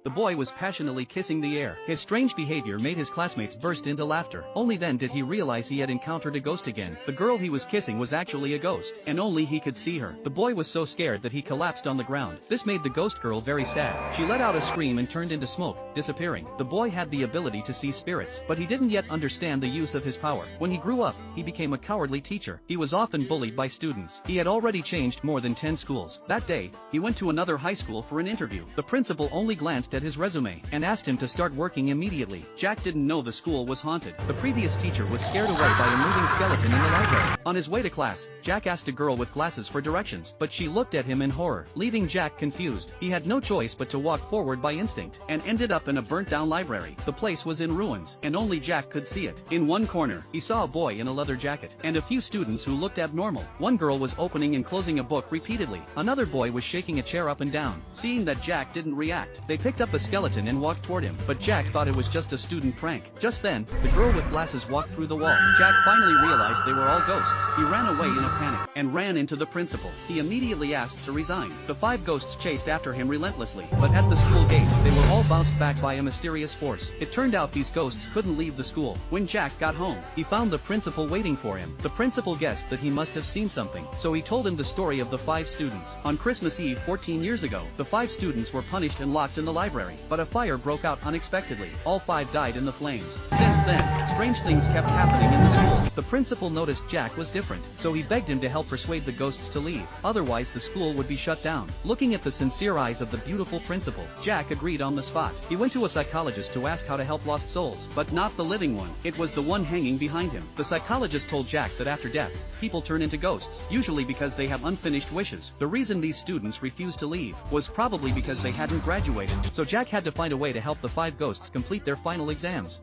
The boy was passionately kissing the air. His strange behavior made his classmates burst into laughter. Only then did he realize he had encountered a ghost again. The girl he was kissing was actually a ghost, and only he could see her. The boy was so scared that he collapsed on the ground. This made the ghost girl very sad. She let out a scream and turned into smoke, disappearing. The boy had the ability to see spirits, but he didn't yet understand the use of his power. When he grew up, he became a cowardly teacher. He was often bullied by students. He had already changed more than 10 schools. That day, he went to another high school for an interview. The principal only glanced at his resume and asked him to start working immediately. Jack didn't know the school was haunted. The previous teacher was scared away by a moving skeleton in the library. On his way to class, Jack asked a girl with glasses for directions, but she looked at him in horror, leaving Jack confused. He had no choice but to walk forward by instinct, and ended up in a burnt-down library. The place was in ruins, and only Jack could see it. In one corner, he saw a boy in a leather jacket, and a few students who looked abnormal. One girl was opening and closing a book repeatedly. Another boy was shaking a chair up and down. Seeing that Jack didn't react, they picked up a skeleton and walked toward him, but Jack thought it was just a student prank. Just then, the girl with glasses walked through the wall. Jack finally realized they were all ghosts. He ran away in a panic, and ran into the principal. He immediately asked to resign. The 5 ghosts chased after him relentlessly, but at the school gate, they were all bounced back by a mysterious force. It turned out these ghosts couldn't leave the school. When Jack got home, he found the principal waiting for him. The principal guessed that he must have seen something, so he told him the story of the 5 students. On Christmas Eve 14 years ago, the 5 students were punished and locked in the library, but a fire broke out unexpectedly. All 5 died in the flames. Since then, strange things kept happening in the school. The principal noticed Jack was different, so he begged him to help persuade the ghosts to leave. Otherwise the school would be shut down. Looking at the sincere eyes of the beautiful principal, Jack agreed on the spot. He went to a psychologist to ask how to help lost souls, but not the living one. It was the one hanging behind him. The psychologist told Jack that after death, people turn into ghosts, usually because they have unfinished wishes. The reason these students refused to leave was probably because they hadn't graduated, so Jack had to find a way to help the 5 ghosts complete their final exams.